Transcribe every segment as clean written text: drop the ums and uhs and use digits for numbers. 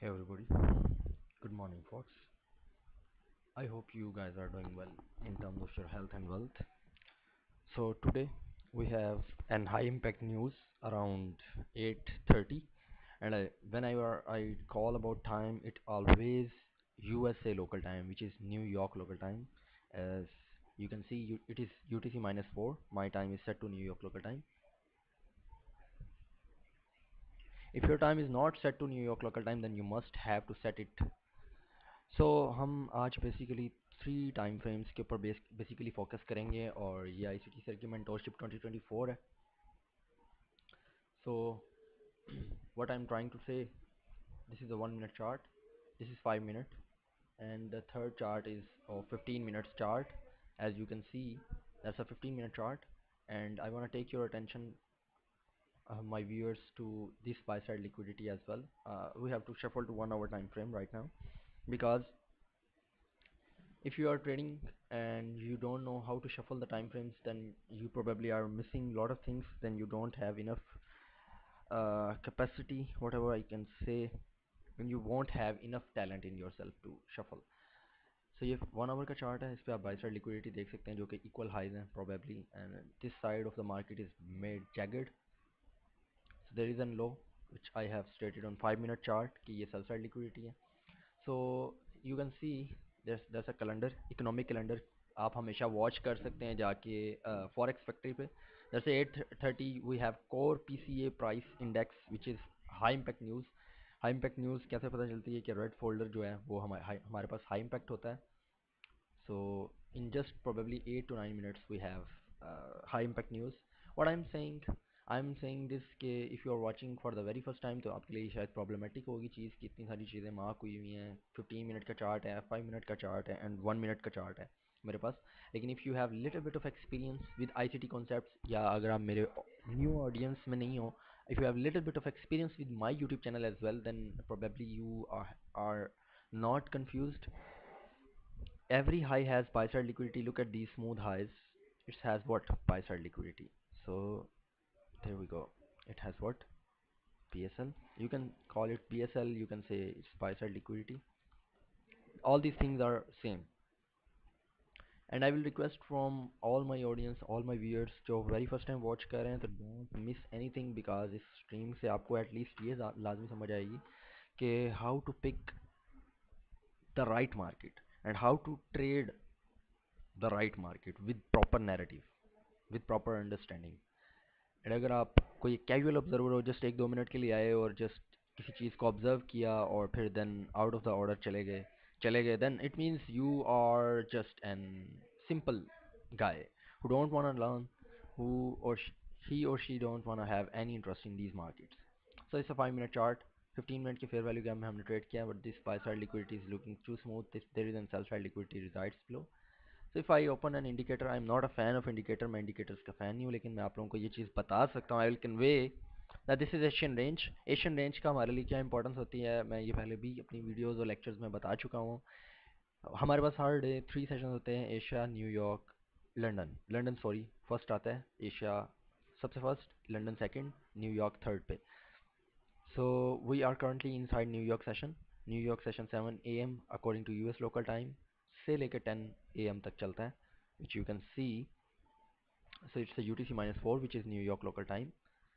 Everybody, good morning, folks. I hope you guys are doing well in terms of your health and wealth. So today we have an high impact news around 8:30, and whenever I call about time, it always USA local time, which is New York local time. As you can see, it is UTC -4. My time is set to New York local time. If your time is not set to New York local time, then you must have to set it. सो हम आज basically three time frames के ऊपर basically focus करेंगे और ये ICT sir की mentorship 2024 है. So what I am trying to say, this is a 1 minute chart, this is 5 minutes, and the third chart is a 15 minutes chart. As you can see, that's a 15-minute chart, and I want to take your attention, my viewers, to this buy side liquidity as well. We have to shuffle to 1 hour time frame right now, because if you are trading and you don't know how to shuffle the time frames, then you probably are missing a lot of things. Then you don't have enough capacity, whatever I can say, and you won't have enough talent in yourself to shuffle. So ये 1 hour का chart है, इस पे आप by side liquidity देख सकते हैं जो कि इक्वल हाइज हैं probably, and this side of the market is made jagged. So there is a low which I have stated on 5 minute chart कि ये sell side liquidity है. So you can see there's a calendar, economic calendar. आप हमेशा watch कर सकते हैं जाके forex factory पे. जैसे 8:30 we have core PCE price index which is high impact news. High impact news कैसे पता चलती है कि रेड फोल्डर जो है वो हमारे पास हाई इम्पैक्ट होता है. So in just probably 8 to 9 minutes we have high impact news. What I am saying this के if you are watching for the very first time तो आपके लिए शायद प्रॉब्लमेटिक होगी चीज़ कि इतनी सारी चीज़ें मार्क हुई हुई हैं. 15 मिनट का चार्ट है, 5 मिनट का चार्ट है, एंड 1 मिनट का चार्ट है मेरे पास. लेकिन if you have little bit of experience with ICT concepts, या अगर आप मेरे न्यू ऑडियंस में नहीं हो, if you have little bit of experience with my YouTube channel as well, then probably you are not confused. Every high has buy side liquidity. Look at these smooth highs. It has what? Buy side liquidity. So there we go. It has what? PSL. You can call it PSL, you can say it's buy side liquidity. All these things are same. And I will request from all my audience, all my viewers जो very first time watch कर रहे हैं, तो don't miss anything, because इस stream से आपको at least ये लाजमी समझ आएगी कि how to pick the right market and how to trade the right market with proper narrative, with proper understanding. And अगर आप कोई कैजुअल ऑब्जर्वर हो, जस्ट 1-2 मिनट के लिए आए और जस्ट किसी चीज़ को ऑब्जर्व किया और फिर then out of the order चले गए, then it means you are just an simple guy who don't want to learn, who or he or she don't want to have any interest in these markets. So it's a 5 minute chart. 15 minute के fair value gap में हमने trade किया, but this buy side liquidity is looking to smooth. There is an sell side liquidity resides below. So if I open an indicator, I am not a fan of indicator, मैं indicators का fan नहीं हूँ, लेकिन मैं आप लोगों को ये चीज़ बता सकता हूँ. I will convey that this is Asian range. Asian range का हमारे लिए क्या इंपॉर्टेंस होती है, मैं ये पहले भी अपनी वीडियोस और लेक्चर्स में बता चुका हूँ. हमारे पास हर डे 3 सेशन होते हैं. Asia, New York, London sorry first आता है. एशिया सबसे first, London second, New York third पे. So we are currently inside New York session. New York session 7 AM according to US local time से लेकर 10 AM तक चलता है, which you can see. So it's a UTC -4 which is New York local time.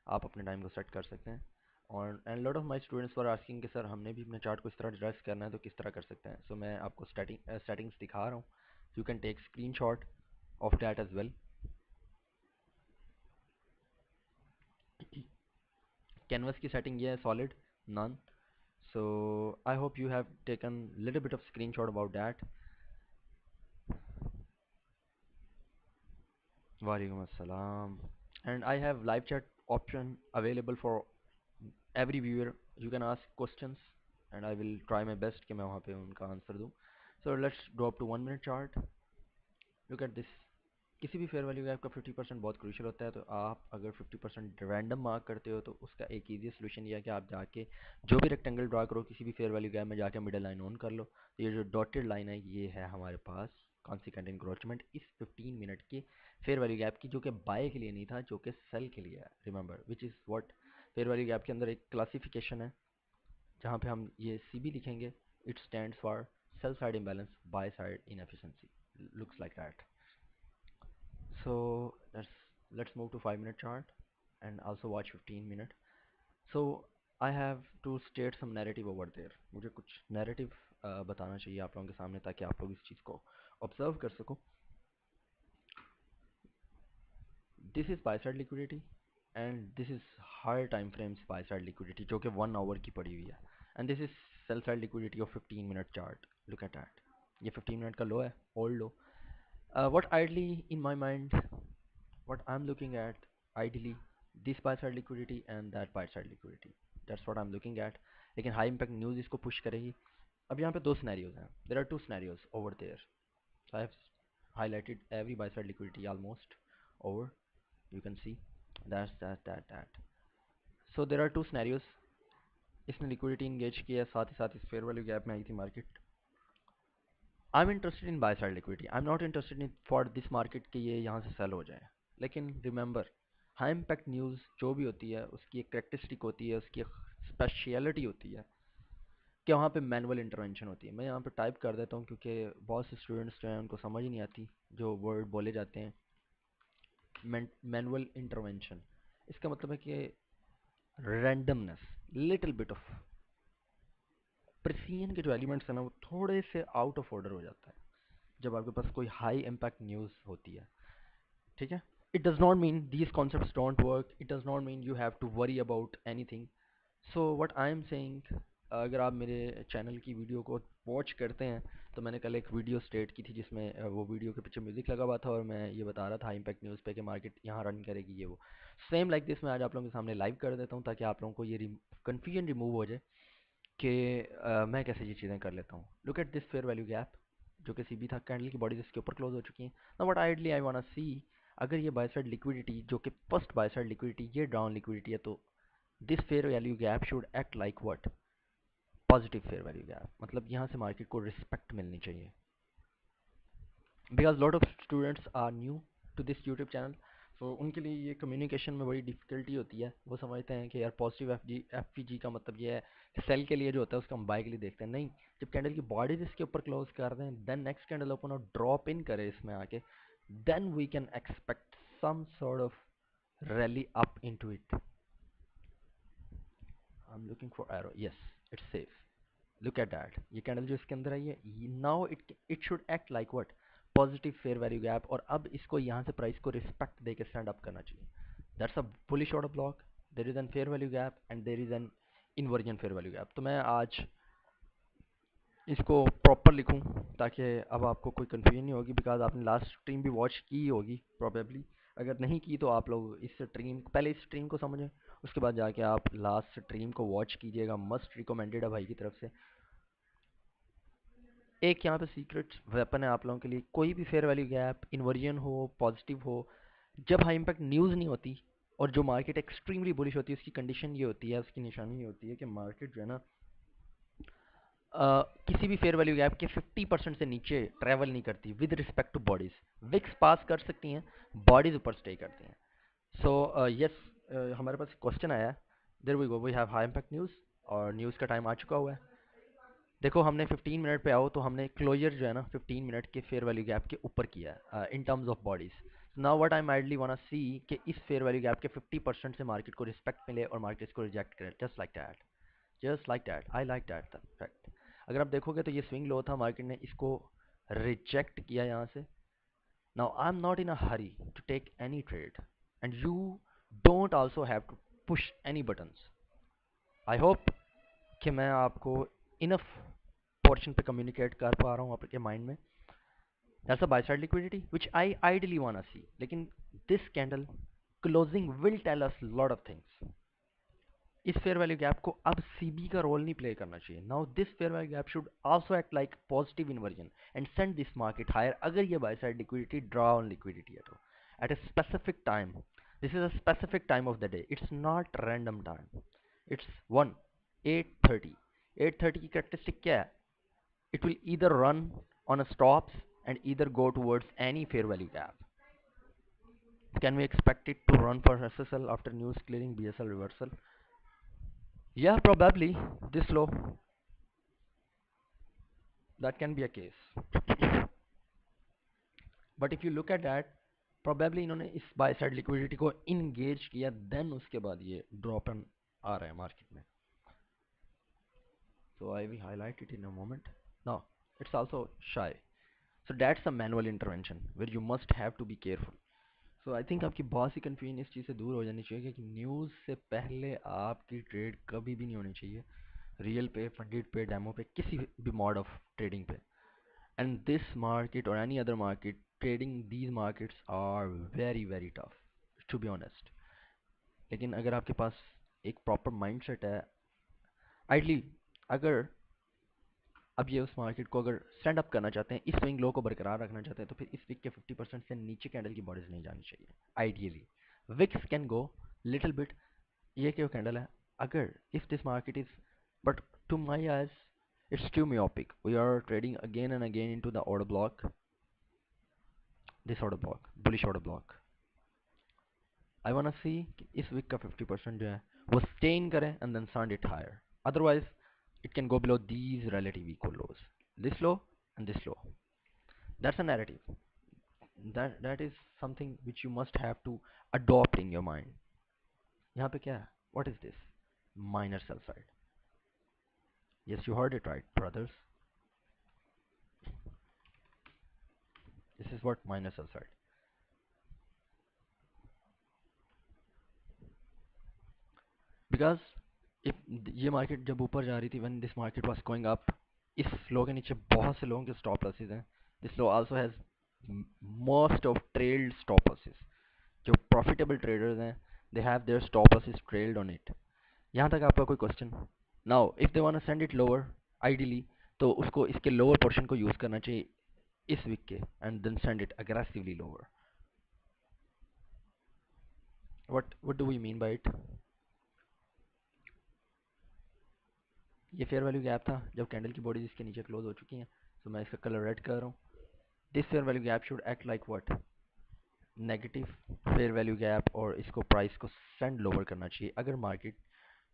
आप अपने time को set कर सकते हैं. और and lot of my students were asking कि सर हमने भी अपने चार्ट को इस तरह ड्रेस करना है तो किस तरह कर सकते हैं. सो मैं आपको सेटिंग्स दिखा रहा हूँ. You can take screenshot of that as well. Canvas की सेटिंग ये है solid, none. So I hope you have taken little bit of screenshot about that. Walaikum assalam. And I have live chat option available for every viewer. You can ask questions and I will try my best कि मैं वहाँ पे उनका answer दूँ. So let's drop to 1 minute chart. Look at this. किसी भी fair value का आपका 50% बहुत क्रूशियल होता है. तो आप अगर 50% रैंडम मार्क करते हो तो उसका एक ईजी सोल्यूशन ये है कि आप जाके जो भी रेक्टेंगल ड्रा करो किसी भी फेयर वैल्यू गैप में जाके मिडल लाइन ऑन कर लो. तो ये जो डॉटेड लाइन है ये है हमारे पास कॉन्सिक्वेंट इंक्रोचमेंट इस 15 मिनट के फेयर वैल्यू गैप की, जो कि बाय के लिए नहीं था, जो कि सेल के लिए है. Remember which is what fair value gap के अंदर एक क्लासिफिकेशन है जहाँ पे हम ये CB लिखेंगे, it stands for sell side imbalance, buy side inefficiency. Looks like that. So let's move to 5 minute chart and also watch 15 minute. So I have to state some narrative over there. मुझे कुछ narrative बताना चाहिए आप लोगों के सामने ताकि आप लोग इस चीज़ को observe कर सको. This is buy side liquidity and this is higher time frames buy side liquidity जो कि 1 hour की पड़ी हुई है, and this is sell side liquidity of 15 minute chart. Look at that. ये 15 minute का low है, old low. What idly in my mind, what I'm looking at ideally, this buy side liquidity and that buy side liquidity. That's what I'm looking at. लेकिन high impact news इसको push करेगी. अब यहाँ पे दो scenarios हैं. There are two scenarios over there. So I have highlighted every buy side liquidity almost over. You can see that. So there are two scenarios. इसने liquidity engage किया, साथ ही साथ इस fair value gap में आई थी market. I'm interested in buy side liquidity. I'm not interested in for this market कि ये यहाँ से sell हो जाए. लेकिन remember, high impact news जो भी होती है उसकी एक characteristic होती है, उसकी एक speciality होती है कि वहाँ पे मैनुअल इंटरवेंशन होती है. मैं यहाँ पे टाइप कर देता हूँ क्योंकि बहुत से स्टूडेंट्स जो हैं उनको समझ ही नहीं आती जो वर्ड बोले जाते हैं. मैनुअल इंटरवेंशन इसका मतलब है कि randomness, little bit of precision के जो एलिमेंट्स हैं ना वो थोड़े से आउट ऑफ ऑर्डर हो जाता है जब आपके पास कोई हाई इम्पैक्ट न्यूज़ होती है. ठीक है. It does not mean these concepts don't work. It does not mean you have to worry about anything. So what I am saying, अगर आप मेरे चैनल की वीडियो को वॉच करते हैं तो मैंने कल एक वीडियो स्टेट की थी जिसमें वो वीडियो के पीछे म्यूज़िक लगा हुआ था और मैं ये बता रहा था इम्पैक्ट न्यूज़ पे कि मार्केट यहाँ रन करेगी ये वो. सेम लाइक दिस मैं आज आप लोगों के सामने लाइव कर देता हूँ ताकि आप लोगों को ये कन्फ्यूजन रिमूव हो जाए कि मैं कैसे ये चीज़ें कर लेता हूँ. Look at this fair value gap जो कि CB था, कैंडल की बॉडीज इसके ऊपर क्लोज हो चुकी हैं. Now what ideally I want see, अगर ये बाय साइड लिक्विडिटी जो कि फर्स्ट बाय साइड लिक्विडिटी ये डाउन लिक्विडिटी है तो this fair value gap should act like what, positive fair value gap. मतलब यहाँ से मार्केट को रिस्पेक्ट मिलनी चाहिए because lot of students are new to this YouTube channel. So उनके लिए ये कम्युनिकेशन में बड़ी डिफ़िकल्टी होती है. वो समझते हैं कि यार पॉजिटिव FVG का मतलब ये है सेल के लिए जो होता है उसका हम बाय के लिए देखते हैं. नहीं, जब कैंडल की बॉडीज इसके ऊपर क्लोज कर दें देन नेक्स्ट कैंडल ओपन और ड्रॉप इन करे इसमें आके, then we can expect some sort of rally up into it. I am looking for arrow. Yes, it's safe. Look at that. ये कैंडल जो इसके अंदर आई है now it should act like what, positive fair value gap. और अब इसको यहाँ से प्राइस को रिस्पेक्ट दे के स्टैंड अप करना चाहिए. That's a bullish order block. There is an fair value gap and there is an inversion fair value gap. तो मैं आज इसको प्रॉपर लिखूं ताकि अब आपको कोई कन्फ्यूजन नहीं होगी बिकॉज आपने लास्ट स्ट्रीम भी वॉच की होगी प्रोबेबली. अगर नहीं की तो आप लोग इस स्ट्रीम पहले इस स्ट्रीम को समझें, उसके बाद जाके आप लास्ट स्ट्रीम को वॉच कीजिएगा. मस्ट रिकमेंडेड है भाई की तरफ से. एक यहाँ पे सीक्रेट वेपन है आप लोगों के लिए. कोई भी फेयर वैल्यू गैप इन्वर्जन हो पॉजिटिव हो, जब हाई इम्पैक्ट न्यूज़ नहीं होती और जो मार्केट एक्सट्रीमली बुलिश होती है उसकी कंडीशन ये होती है, उसकी निशानी ये होती है कि मार्केट जो है ना किसी भी फेयर वैल्यू गैप के 50% से नीचे ट्रैवल नहीं करती with respect to bodies. Wicks pass कर सकती हैं, बॉडीज ऊपर स्टे करती हैं. सो यस, हमारे पास क्वेश्चन आया है. There we go, we have high impact news और न्यूज़ का टाइम आ चुका हुआ है. देखो हमने 15 मिनट पे आओ तो हमने क्लोजर जो है ना 15 मिनट के फेयर वैल्यू गैप के ऊपर किया है in terms of bodies. Now what I ideally want see कि इस फेयर वैल्यू गैप के 50% से मार्केट को रिस्पेक्ट मिले और मार्केट इसको रिजेक्ट करे. Just like that, just like that. I like that fact. अगर आप देखोगे तो ये स्विंग लो था, मार्केट ने इसको रिजेक्ट किया यहाँ से. Now I am not in a hurry to take any trade and you don't also have to push any buttons. I hope कि मैं आपको इनफ पोर्शन पे कम्युनिकेट कर पा रहा हूँ आपके माइंड में. That's a buy side liquidity which I ideally want to see. लेकिन this candle closing will tell us lot of things. इस फेयर वैल्यू गैप को अब CB का रोल नहीं प्ले करना चाहिए. Now this fair value gap should also act like positive inversion and send this market higher अगर ये buy side liquidity draw on liquidity है तो at a specific time. This is a specific time of the day. It's not random time. It's 8:30. 8:30 की characteristic क्या है? It will either run on a stops and either go towards any fair value gap. Can we expect it to run for SSL after news clearing BSL reversal? Yeah, probably this low, that can be a case. But if you look at that, probably इन्होंने इस bye side liquidity को engage किया, then उसके बाद ये drop in आ रहा है market में. So I will highlight it in a moment. Now it's also shy. So that's a manual intervention where you must have to be careful. So I think आपकी बहुत सी confusion इस चीज़ से दूर हो जानी चाहिए कि न्यूज़ से पहले आपकी ट्रेड कभी भी नहीं होनी चाहिए रियल पे, फंडेड पे, डेमो पे, किसी भी मोड ऑफ ट्रेडिंग पे. And this market or any other market, trading these markets are very very tough, to be honest. लेकिन अगर आपके पास एक प्रॉपर माइंडसेट है, आइडली अगर अब ये उस मार्केट को अगर स्टैंड अप करना चाहते हैं, इस स्विंग लो को बरकरार रखना चाहते हैं, तो फिर इस वीक के 50% से नीचे कैंडल की बॉडीज नहीं जानी चाहिए ideally. Wicks can go little bit. ये क्यों कैंडल है, अगर if this market is, but to my eyes it's too myopic. We are trading again and again into the order block, this order block, bullish order block. I wanna see कि इस week का 50% जो है वो stand करे and then send it higher. Otherwise, it can go below these relative equal lows. This low and this low. That's a narrative. That is something which you must have to adopt in your mind. यहाँ पे क्या है? What is this? Minor sell side. Yes, you heard it right, brothers. This is what minor sell side. Because if ये market जब ऊपर जा रही थी, when this market was going up, इस लो के नीचे बहुत से लोगों के stop losses हैं. This low also has most of trailed stop losses. जो profitable traders हैं, they have their stop losses trailed on it. यहाँ तक आपका कोई question? Now if they wanna send it lower, ideally तो उसको इसके lower portion को use करना चाहिए इस week के, and then send it aggressively lower. What do we mean by it? ये फेयर वैल्यू गैप था जब कैंडल की बॉडीज इसके नीचे क्लोज हो चुकी हैं, तो मैं इसका कलर रेड कर रहा हूँ. This fair value gap should act like what? Negative fair value gap, और इसको प्राइस को सेंड लोअर करना चाहिए अगर मार्केट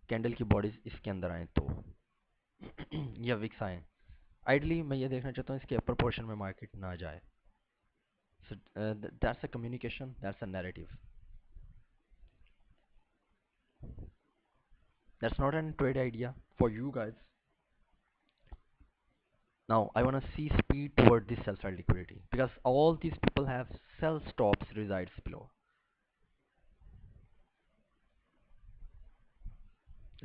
कैंडल की बॉडीज इसके अंदर आए तो या विक्स आए. आइडली मैं ये देखना चाहता हूँ इसके अपर पोर्शन में मार्केट ना जाए. So that's a communication, that's a narrative. That's not an trade idea for you guys. Now I want to see speed toward this sell side liquidity because all these people have sell stops resides below.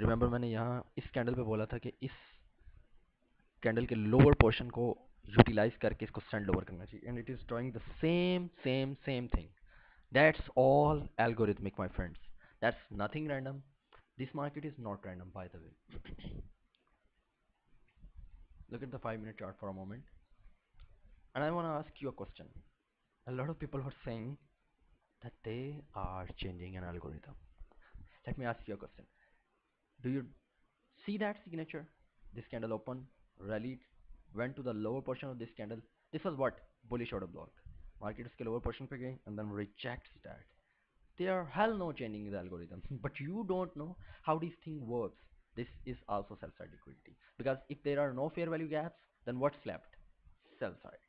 Remember मैंने यहाँ इस candle पे बोला था कि इस candle के lower portion को यूटिलाइज करके इसको सेंड ओवर करना चाहिए, and it is drawing the same thing. That's all algorithmic, my friends. That's nothing random. This market is not random, by the way. Look at the 5-minute chart for a moment, and I want to ask you a question. A lot of people are saying that they are changing an algorithm. Let me ask you a question. Do you see that signature? This candle opened, rallied, went to the lower portion of this candle. This was what? Bullish order block. Market उसके lower portion पे गई and then rejects that. They are hell no changing the algorithm. But you don't know how this thing works. This is also sell side liquidity. Because if there are no fair value gaps, then what's left? Sell side.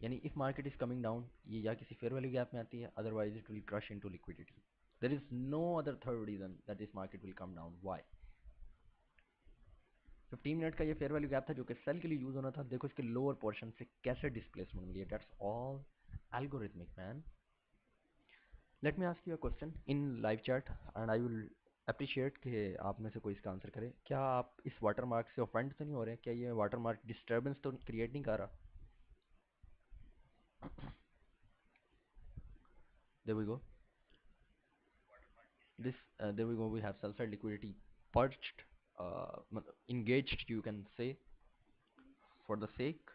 यानी if market is coming down, ये या किसी fair value gap में आती है, otherwise it will crush into liquidity. There is no other third reason that this market will come down. Why? 15 minute का ये fair value gap था जो कि सेल के लिए यूज होना था. देखो इसके लोअर पोर्शन से कैसे डिस्प्लेसमेंट मिली है. That's all algorithmic, man. Let me ask you a question in live chat and I will appreciate कि आप में से कोई इसका आंसर करे. क्या आप इस वाटर मार्क से ऑफेंड तो नहीं हो रहे? क्या ये वाटर मार्क डिस्टर्बेंस तो क्रिएट नहीं कर रहा? There we go. This there we go. We have sell side liquidity purged, engaged, you can say, for the sake.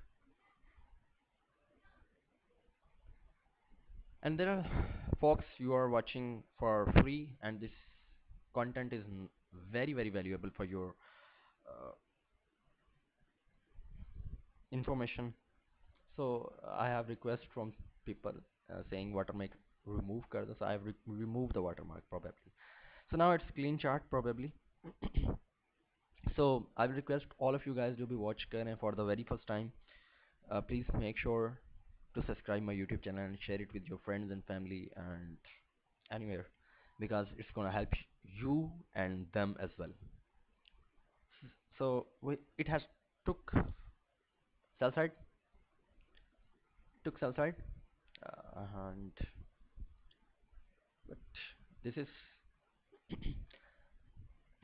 And there are folks you are watching for free, and this content is very very valuable for your uh, information. So I have request from people saying watermark remove kar do. So I have removed the watermark probably. So now it's clean chart probably. So I will request all of you guys to be watch Karen for the very first time. Please make sure to subscribe my YouTube channel and share it with your friends and family and anywhere, because it's gonna help you and them as well. So it has took sell side, took sell side, and but this is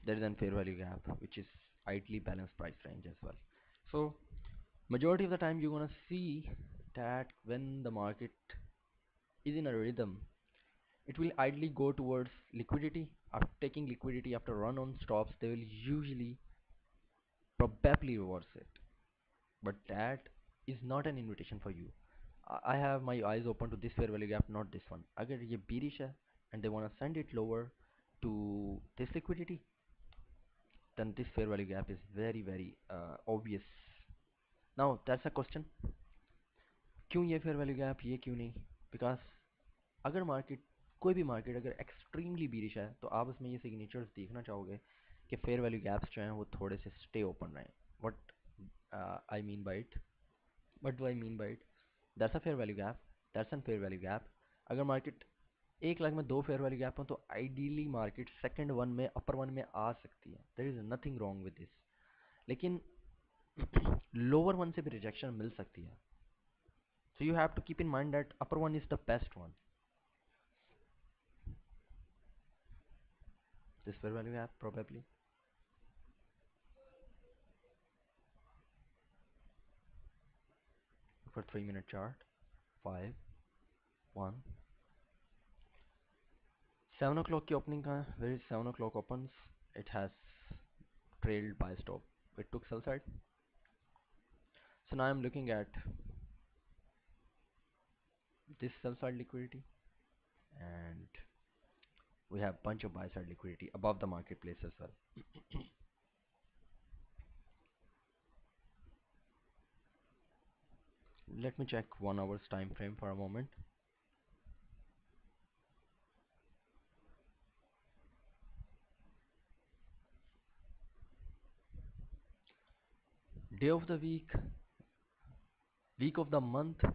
there is an fair value gap which is ideally balanced price range as well. So majority of the time you're gonna see that when the market is in a rhythm, it will ideally go towards liquidity. After taking liquidity after run on stops, they will usually probably reverse it. But that is not an invitation for you. I have my eyes open to this fair value gap, not this one. अगर ये bearish है and they wanna send it lower to this liquidity, then this fair value gap is very obvious. Now that's a question. क्यों ये fair value gap, ये क्यों नहीं? Because अगर market, कोई भी मार्केट अगर एक्सट्रीमली बीरिश है तो आप उसमें ये सिग्नेचर्स देखना चाहोगे कि फेयर वैल्यू गैप्स जो हैं वो थोड़े से स्टे ओपन रहें. What I mean by it, what do I mean by it, that's a fair value gap, that's an fair value gap. अगर मार्केट 1 लाख में दो फेयर वैल्यू गैप हो तो आइडियली मार्केट सेकंड वन में, upper one में आ सकती है. There is nothing wrong with this. लेकिन लोअर वन से भी रिजेक्शन मिल सकती है. So you have to keep in mind that upper one is the best one. This fair value gap probably for 3 minute chart. 5 1 7 o'clock की opening का है. Where is 7 o'clock opens? It has trailed by stop. It took sell side. So now I'm looking at this sell side liquidity, and we have bunch of buy side liquidity above the marketplace as well. Let me check 1 hour's time frame for a moment. Day of the week of the month,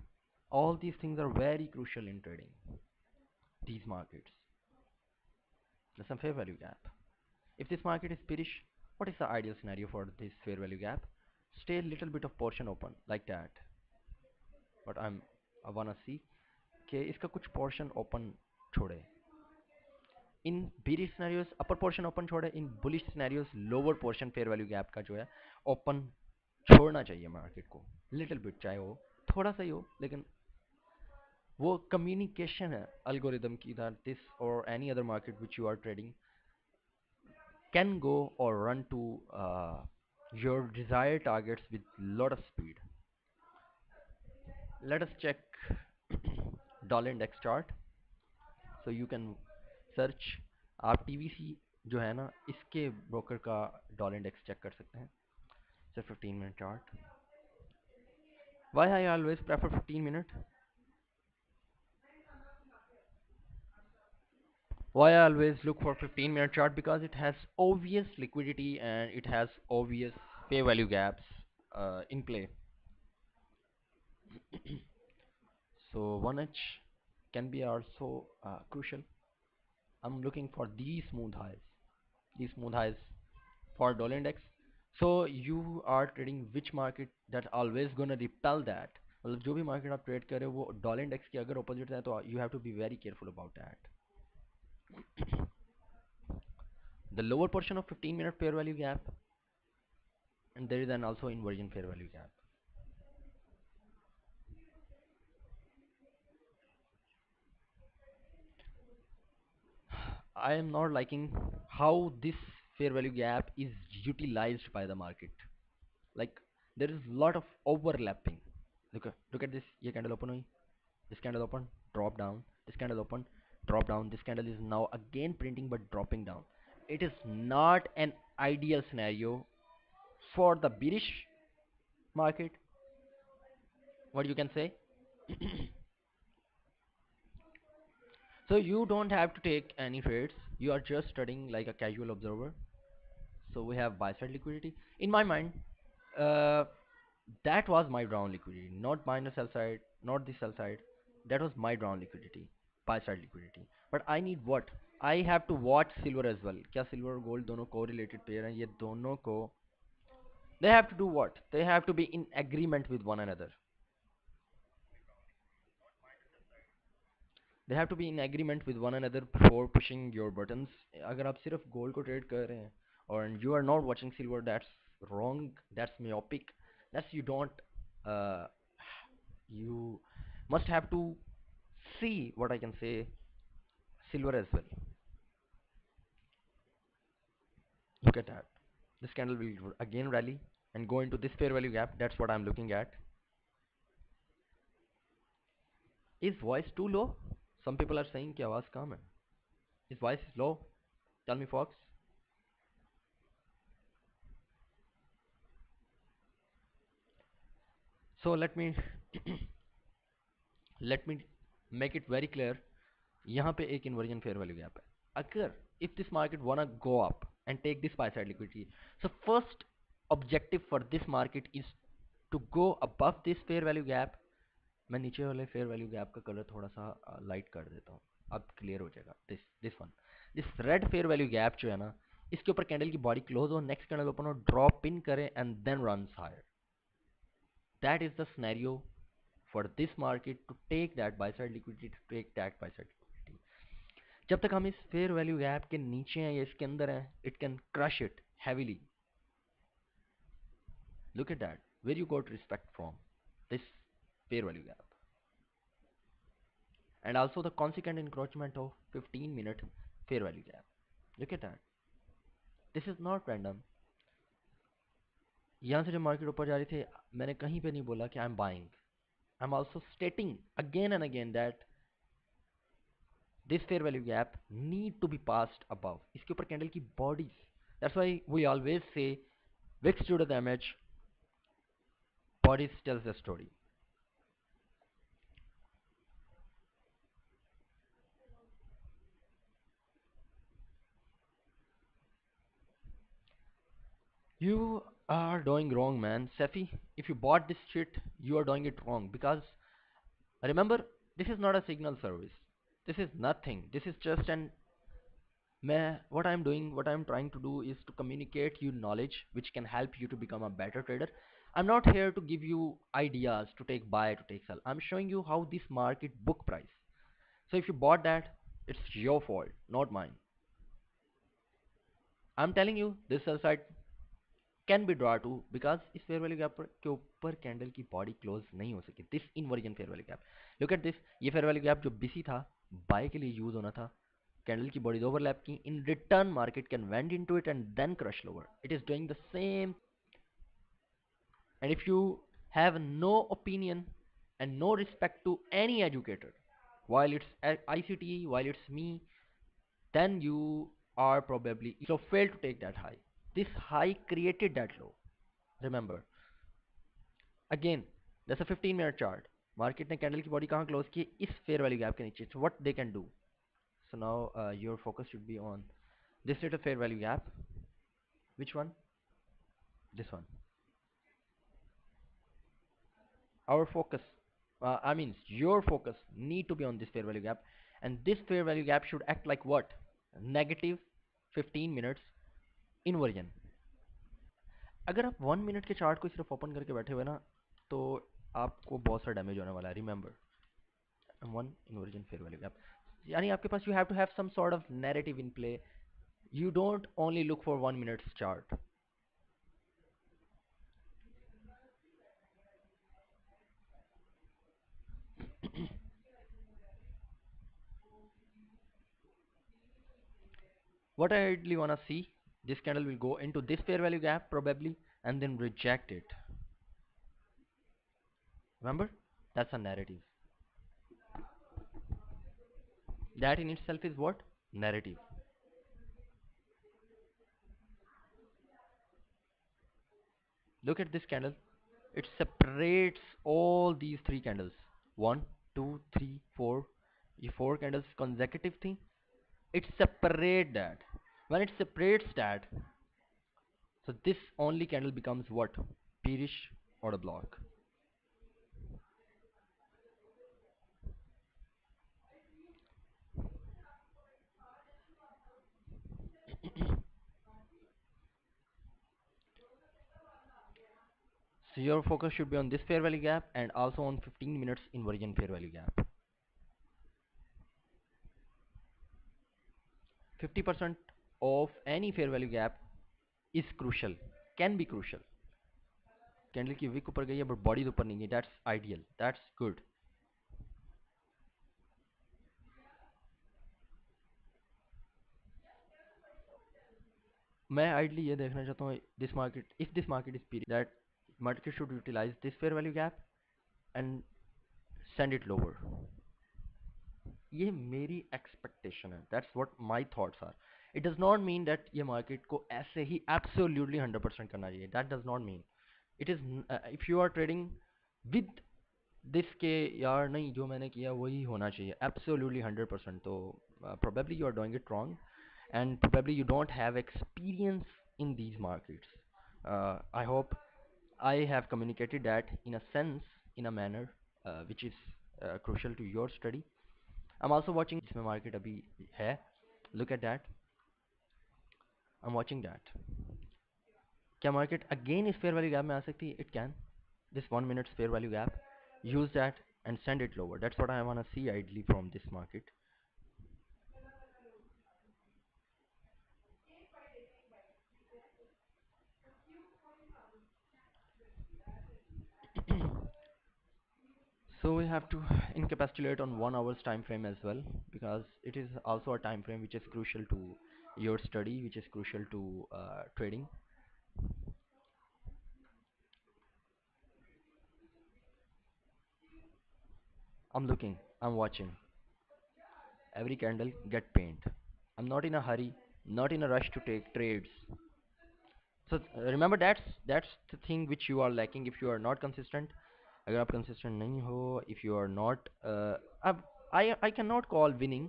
all these things are very crucial in trading these markets. There's some fair value gap. If this market is bearish, what is the ideal scenario for this fair value gap? Stay a little bit of portion open like that. But I wanna see कि इसका कुछ portion open छोड़े. In bearish scenarios upper portion open छोड़े. In bullish scenarios lower portion fair value gap का जो है open छोड़ना चाहिए मार्केट को. Little bit, चाहे वो थोड़ा सा ही हो, लेकिन वो communication है algorithm की that this or any other market which you are trading can go or run to your desired targets with lot of speed. Let us check dollar index chart. So you can search. आप TVC जो है ना इसके broker का dollar index check कर सकते हैं. So 15 minute chart. Why I always prefer 15 minute? Why I always look for 15 minute chart? Because it has obvious liquidity and it has obvious fair value gaps in play. So 1H can be also crucial. I'm looking for these smooth highs for dollar index. So you are trading which market that always gonna repel that. मतलब जो भी market आप trade कर रहे हो वो dollar index के अगर ऑपोजिट है तो you have to be very careful about that. The lower portion of 15 minute fair value gap, and there is an also inversion fair value gap. I am not liking how this fair value gap is utilized by the market. Like there is a lot of overlapping. Look at this. ये candle open हुई. This candle open, drop down. This candle open, drop down. This candle is now again printing but dropping down. It is not an ideal scenario for the bearish market. What you can say? So you don't have to take any trades. You are just studying like a casual observer. So we have buy side liquidity. In my mind, uh, that was my drawn liquidity, not minor sell side, not the sell side. That was my drawn liquidity, buy side liquidity. But I need what? I have to watch silver as well. क्या silver और gold दोनों correlated pair हैं? ये दोनों को they have to do what? They have to be in agreement with one another. They have to be in agreement with one another before pushing your buttons. अगर आप सिर्फ gold को trade कर रहे हैं and you are not watching silver, that's wrong. That's myopic. That's you don't. Uh, you must have to see what I can say silver as well. Look at that. This candle will again rally and go into this fair value gap. That's what I'm looking at. Is voice too low? Some people are saying कि आवाज कम है. Is voice low? Tell me, Fox. So let me let me make it very clear. यहाँ पे एक inversion fair value gap है. अगर if this market wanna go up and take this buy side liquidity, so first objective for this market is to go above this fair value gap. मैं नीचे वाले fair value gap का colour थोड़ा सा light कर देता हूँ, अब क्लियर हो जाएगा. This one, this red fair value gap जो है ना, इसके ऊपर कैंडल की बॉडी क्लोज हो, नेक्स्ट कैंडल ओपन हो, ड्रॉप इन करे and then runs higher. That is the scenario for this market to take that buy side liquidity, to take that buy side liquidity. जब तक हम इस fair value gap के नीचे हैं या इसके अंदर हैं, it can crush it heavily. Look at that, where you got respect from this fair value gap, and also the consequent encroachment of 15-minute fair value gap. Look at that. This is not random. यहाँ से जब market ऊपर जा रही थी, मैंने कहीं पे नहीं बोला कि I am buying. I am also stating again and again that this fair value gap need to be passed above. इसके ऊपर कैंडल की bodies. That's why we always say wicks to the image, bodies tells the story. You are doing wrong, man. Sefi, if you bought this shit, you are doing it wrong. Because remember, this is not a signal service. This is nothing. This is just an. What I'm doing, what I'm trying to do is to communicate you knowledge which can help you to become a better trader. I'm not here to give you ideas to take buy, to take sell. I'm showing you how this market book price. So if you bought that, it's your fault, not mine. I'm telling you, this sell side can be draw two, because इस fair value gap के ऊपर candle की body close नहीं हो सकी. This inversion fair value gap. Look at this. ये fair value gap जो BC था, बाय के लिए यूज होना था, कैंडल की बॉडीज ओवरलैप की, in return market can wend into it and then crush lower. It is doing the same. And if you have no opinion and no respect to any educator, while it's ICT, while it's me, then you are probably so failed to take that high. This high created that low. Remember, again, that's a 15-minute chart. Market ने candle की body कहाँ close की? इस fair value gap के नीचे. So what they can do? So now your focus should be on this little fair value gap. Which one? This one. Our focus, I mean your focus need to be on this fair value gap, and this fair value gap should act like what? Negative 15 minutes inversion. अगर आप 1 minute के chart को सिर्फ open करके बैठे हुए ना, तो आपको बहुत सा डैमेज होने वाला है. Remember, one inversion fair value gap, यानी आपके पास you have to have some sort of narrative in play. You don't only look for 1 minutes chart. What I really wanna see, this candle will go into this fair value gap probably and then reject it. Remember, that's a narrative. That in itself is what? Narrative. Look at this candle. It separates all these three candles. One, two, three, four. ये four candles consecutive थी. It separate that. When it separates that, so this only candle becomes what? Bearish or a block. So your focus should be on this fair value gap and also on 15 minutes inversion fair value gap. 50% of any fair value gap is crucial, can be crucial. Candle की wick ऊपर गई है but body ऊपर नहीं है, that's ideal, that's good. मैं ideally ये देखना चाहता हूँ, this market, if this market is period, that market should utilize this fair value gap and send it lower. ये मेरी एक्सपेक्टेशन है, that's what my thoughts are. It does not mean that ये market को ऐसे ही absolutely 100% करना चाहिए, that does not mean. It is, if you are trading with this के यार नहीं, जो मैंने किया वही होना चाहिए एब्सोल्युटली 100%, तो probably you are doing it wrong, and probably you don't have experience in these markets. I hope I have communicated that in a sense, in a manner which is crucial to your study. I'm also watching जिसमें market अभी है. Look at that. I'm watching that. क्या market again इस fair value gap में आ सकती है? It can. This 1 minute fair value gap. Use that and send it lower. That's what I want to see ideally from this market. So we have to encapsulate on 1 hour's time frame as well, because it is also a time frame which is crucial to your study, which is crucial to trading. I'm looking, I'm watching. Every candle get paint. I'm not in a hurry, not in a rush to take trades. So remember, that's the thing which you are lacking if you are not consistent. अगर आप consistent नहीं हो, if you are not, अब I cannot call winning,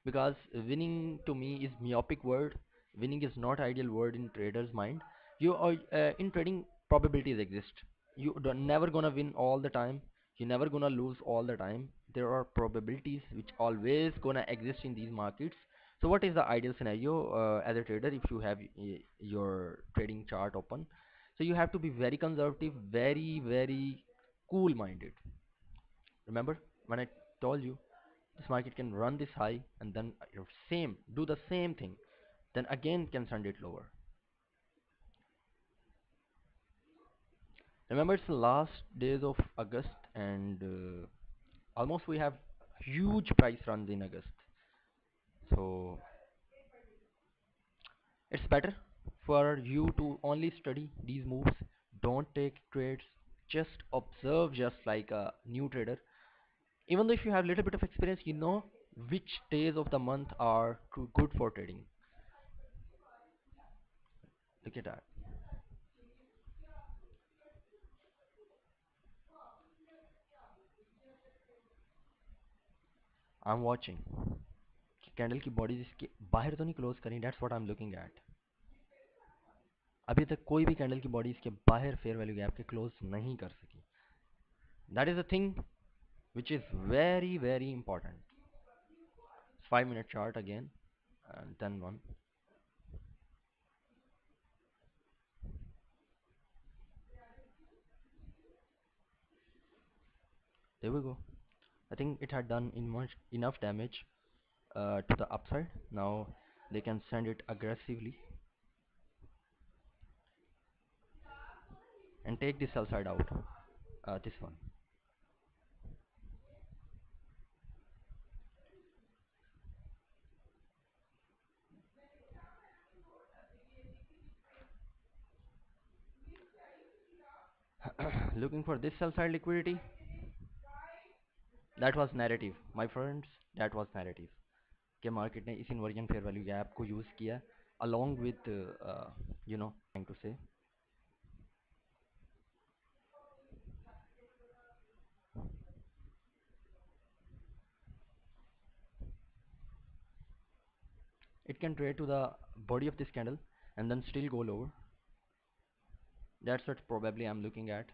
because winning to me is myopic word. Winning is not ideal word in traders mind. You are, in trading, probabilities exist. You don't never gonna win all the time. You never gonna lose all the time. There are probabilities which always gonna exist in these markets. So what is the ideal scenario as a trader if you have your trading chart open? So you have to be very conservative, very cool minded. Remember when I told you this market can run this high and then same do the same thing, then again can send it lower. Remember, it's the last days of August, and almost we have huge price runs in August. So it's better for you to only study these moves. Don't take trades. Just observe, just like a new trader. Even though if you have little bit of experience, you know which days of the month are good for trading. Look at that. I'm watching. Candle की bodies इसके बाहर तो नहीं close करी. That's what I am looking at. अभी तक कोई भी कैंडल की बॉडी इसके बाहर फेयर वैल्यू गैप के क्लोज नहीं कर सकी. That is a thing which is very important. 5 minute chart again, and then one. There we go. I think it had done enough damage to the upside. Now they can send it aggressively and take this sell side out. This one. Looking for this sell side liquidity. That was narrative, my friends. That was narrative. कि market ने इस inversion fair value gap को use किया along with trying to say. it can trade to the body of this candle and then still go lower. That's what probably I'm looking at.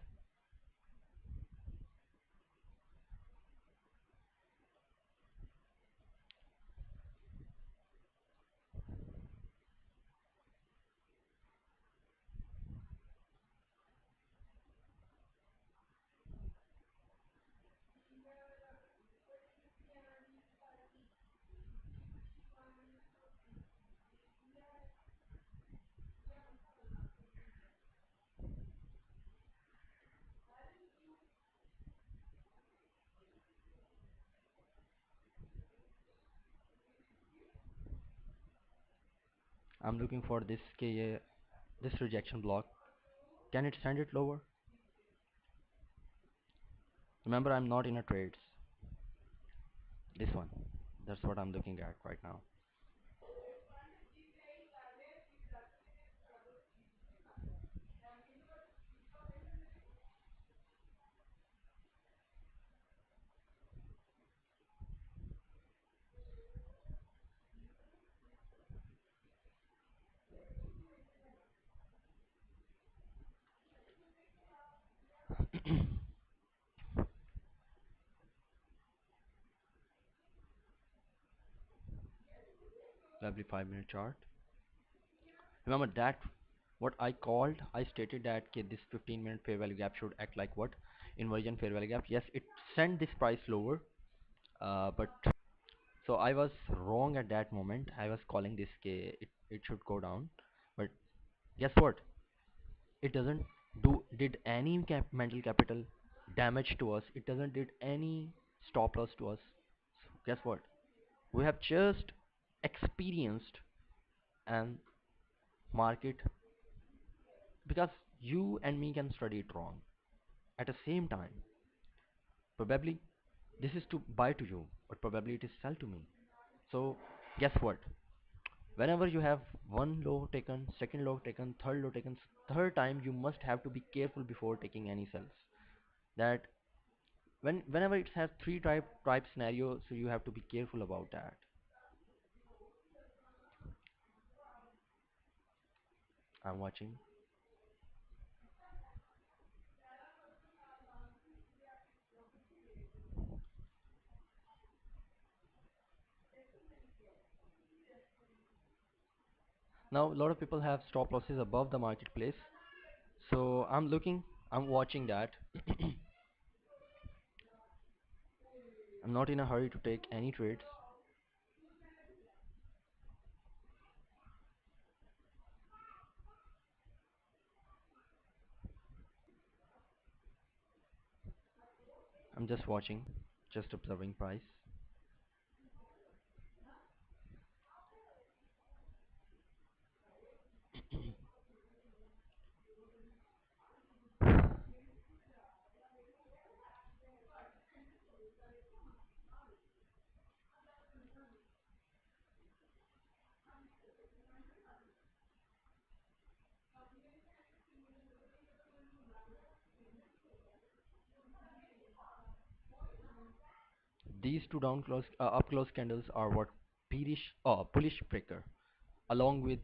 I'm looking for this KA, this rejection block. Can it send it lower? Remember, I'm not in a trades. This one. That's what I'm looking at right now. Lovely 5 minute chart. Remember that what I called, I stated that okay, this 15-minute fair value gap should act like what? Inversion fair value gap. Yes, it sent this price lower, but so I was wrong at that moment. I was calling this K, it should go down, but guess what? It doesn't did any mental capital damage to us. It doesn't did any stop loss to us. So guess what? We have just experienced and market because you and me can study it wrong at the same time. Probably this is to buy to you, but probably it is sell to me. So guess what? Whenever you have one low taken, second low taken, third low taken, third time you must have to be careful before taking any sells. That whenever it has three type scenario, so you have to be careful about that. I'm watching. Now a lot of people have stop losses above the marketplace. So I'm looking, I'm watching that. I'm not in a hurry to take any trades. I'm just watching, just observing price. These two down close, up close candles are what bullish breaker, along with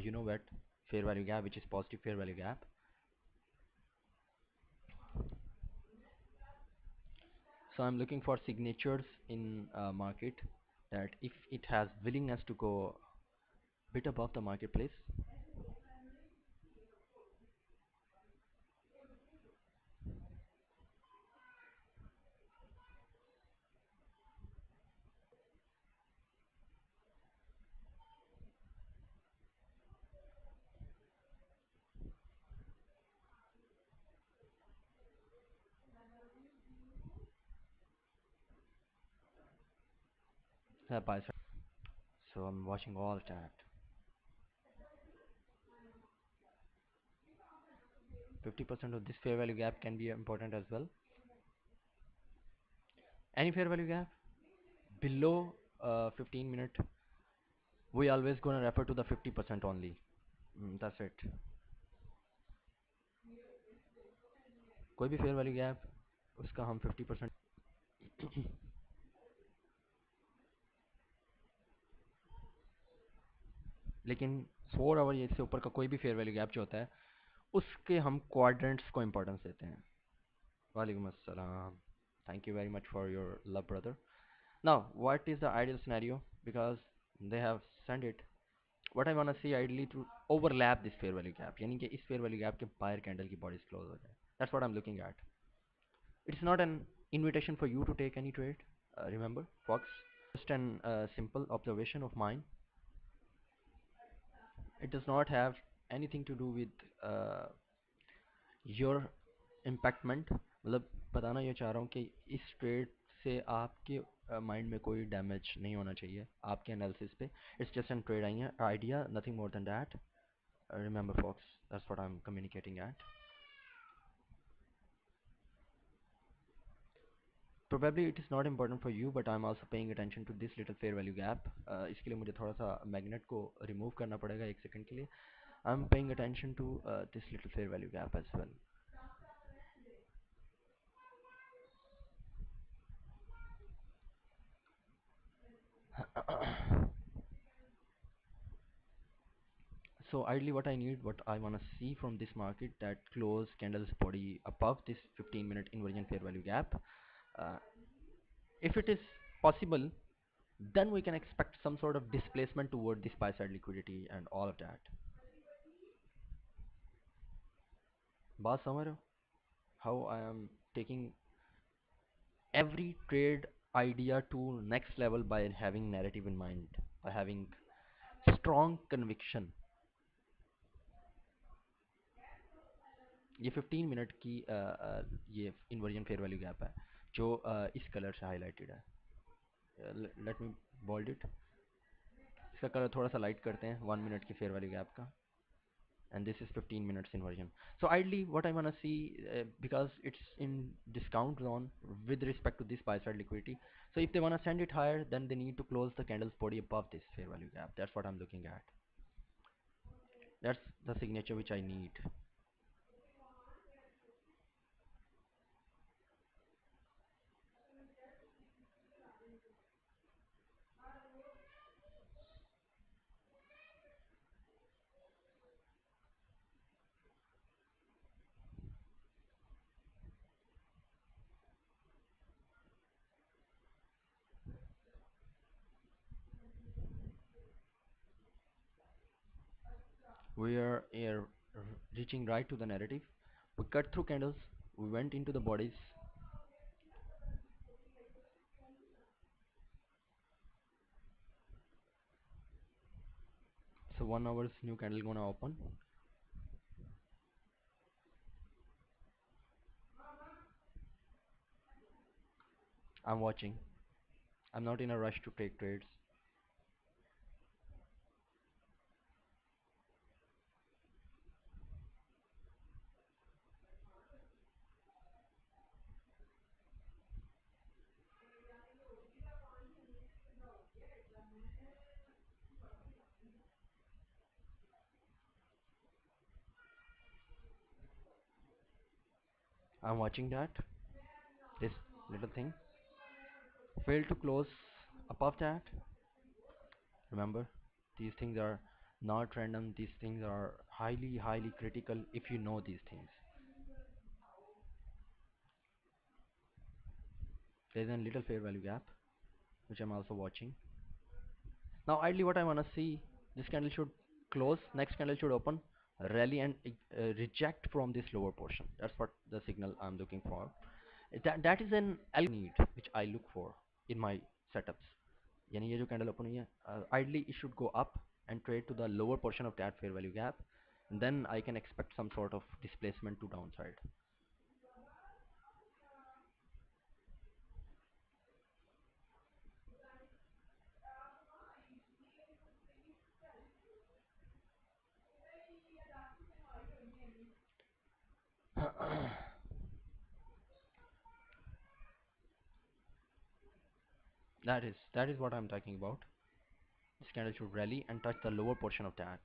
you know what, fair value gap, which is positive fair value gap. So I'm looking for signatures in market that if it has willingness to go bit above the marketplace. Buy side. So I'm watching all that. 50% of this fair value gap can be important as well. Any fair value gap below 15 minute, we always gonna refer to the 50% only. That's it. कोई भी fair value gap उसका हम 50% लेकिन 4 our या इससे ऊपर का कोई भी फेयर वैल्यू गैप जो होता है उसके हम क्वाड्रेंट्स को इम्पोर्टेंस देते हैं. वालेकुम अस्सलाम. Thank you very much for your love, brother. Now, what is the ideal scenario? Because they have sent it. What I wanna see ideally to overlap this fair value gap. यानी कि इस fair value gap के buyer candle की bodies close हो जाए. That's what I'm looking at. It's not an invitation for you to take any trade. Remember, Fox. Just an simple observation of mine. It does not have anything to do with your impactment. मतलब बताना ये चाह रहा हूँ कि इस trade से आपके माइंड में कोई डैमेज नहीं होना चाहिए आपके एनालिसिस पे. It's just an trade idea, nothing more than that. Remember, folks, that's what I'm communicating at. Probably it is not important for you, but I'm also paying attention to this little fair value gap. इसके लिए मुझे थोड़ा सा magnet को remove करना पड़ेगा एक second के लिए. I'm paying attention to this little fair value gap as well. So ideally what I need, what I want to see from this market, that close candles body above this 15-minute inversion fair value gap. Uh, if it is possible, then we can expect some sort of displacement toward this buy side liquidity and all of that. बात समझ रहे हो? How I am taking every trade idea to next level by having narrative in mind, by having strong conviction. ये 15 minute की ये inversion fair value gap है जो इस कलर से हाईलाइटेड है. Let me bold it. इसका कलर थोड़ा सा लाइट करते हैं 1 मिनट की फेयर वैल्यू गैप का. And this is 15 minutes inversion. So ideally what I want to see, because it's in discount zone with respect to this buy side liquidity, so if they want to send it higher, then they need to close the candle's body above this fair value gap. That's what I'm looking at. That's the signature which I need. We are reaching right to the narrative. We cut through candles, we went into the bodies. So 1 hour's new candle gonna open. I'm watching. I'm not in a rush to take trades. I'm watching that. This little thing failed to close above that. Remember, these things are not random. These things are highly critical if you know these things. There's a little fair value gap which I'm also watching. Now ideally what I want to see, this candle should close, next candle should open, rally and reject from this lower portion. That's what the signal I'm looking for. That is an need which I look for in my setups. यानी ये जो candle open हुई है, ideally it should go up and trade to the lower portion of that fair value gap, and then I can expect some sort of displacement to downside. That is what I'm talking about. This candle should rally and touch the lower portion of that.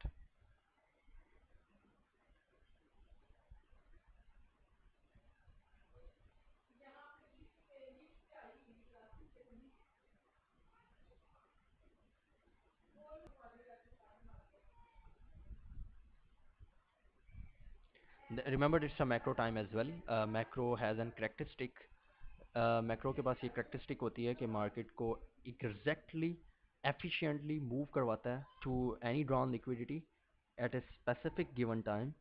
Remember, it's a macro time as well. Macro has an characteristic. Macro के पास ये characteristic होती है कि market को exactly efficiently move करवाता है to any drawn liquidity at a specific given time.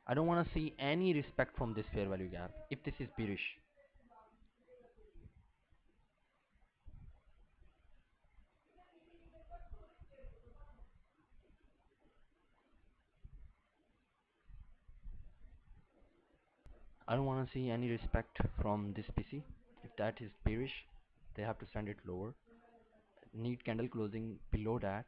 I don't want to see any respect from this fair value gap if this is bearish. I don't want to see any respect from this PC. If that is bearish, they have to send it lower. Need candle closing below that